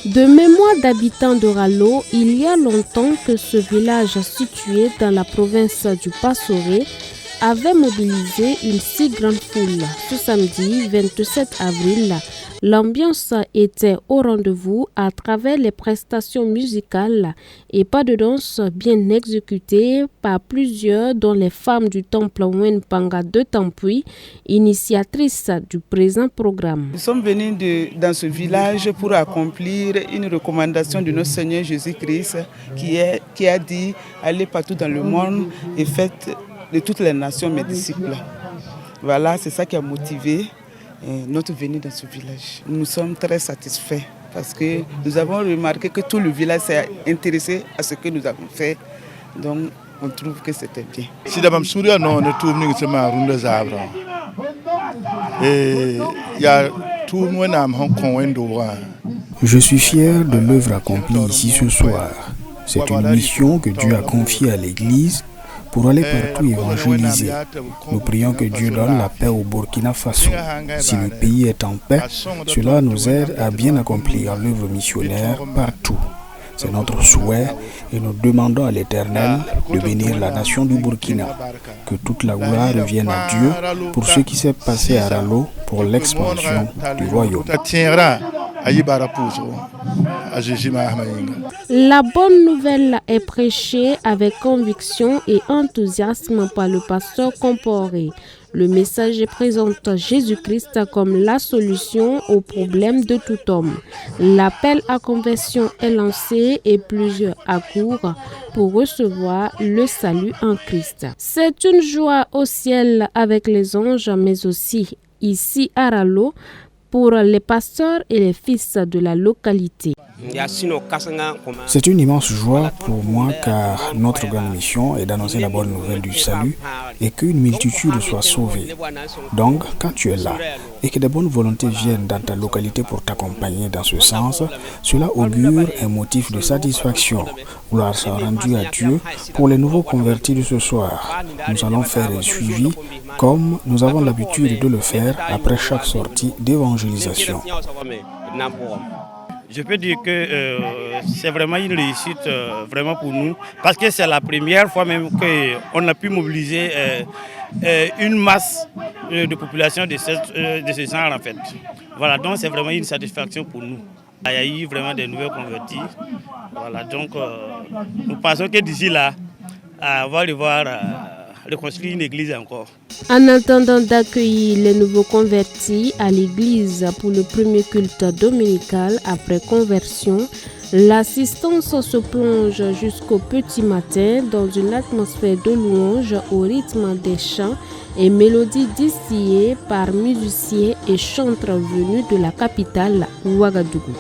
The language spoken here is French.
De mémoire d'habitants de Ralo, il y a longtemps que ce village situé dans la province du Passoré avait mobilisé une si grande foule. Ce samedi 27 avril, l'ambiance était au rendez-vous à travers les prestations musicales et pas de danse bien exécutées par plusieurs, dont les femmes du temple Wen Panga de Tampuy, initiatrices du présent programme. Nous sommes venus dans ce village pour accomplir une recommandation de notre Seigneur Jésus-Christ qui a dit « Allez partout dans le monde et faites de toutes les nations mes disciples ». Voilà, c'est ça qui a motivé notre venue dans ce village. Nous sommes très satisfaits parce que nous avons remarqué que tout le village s'est intéressé à ce que nous avons fait. Donc, on trouve que c'était bien. Je suis fier de l'œuvre accomplie ici ce soir. C'est une mission que Dieu a confiée à l'Église pour aller partout évangéliser. Nous prions que Dieu donne la paix au Burkina Faso. Si le pays est en paix, cela nous aide à bien accomplir l'œuvre missionnaire partout. C'est notre souhait et nous demandons à l'Éternel de bénir la nation du Burkina. Que toute la gloire revienne à Dieu pour ce qui s'est passé à Ralo pour l'expansion du royaume. La bonne nouvelle est prêchée avec conviction et enthousiasme par le pasteur Comporé. Le message présente Jésus-Christ comme la solution aux problèmes de tout homme. L'appel à conversion est lancé et plusieurs accourent pour recevoir le salut en Christ. C'est une joie au ciel avec les anges, mais aussi ici à Ralo, pour les pasteurs et les fils de la localité. C'est une immense joie pour moi car notre grande mission est d'annoncer la bonne nouvelle du salut et qu'une multitude soit sauvée. Donc, quand tu es là et que des bonnes volontés viennent dans ta localité pour t'accompagner dans ce sens, cela augure un motif de satisfaction. Gloire soit rendue à Dieu pour les nouveaux convertis de ce soir. Nous allons faire un suivi comme nous avons l'habitude de le faire après chaque sortie d'évangélisation. Je peux dire que c'est vraiment une réussite vraiment pour nous parce que c'est la première fois même qu'on a pu mobiliser une masse de population de ce genre en fait. Voilà, donc c'est vraiment une satisfaction pour nous. Il y a eu vraiment des nouveaux convertis. Voilà, donc nous pensons que d'ici là, on va devoir reconstruire une église encore. En attendant d'accueillir les nouveaux convertis à l'église pour le premier culte dominical après conversion, l'assistance se plonge jusqu'au petit matin dans une atmosphère de louange au rythme des chants et mélodies distillées par musiciens et chanteurs venus de la capitale Ouagadougou.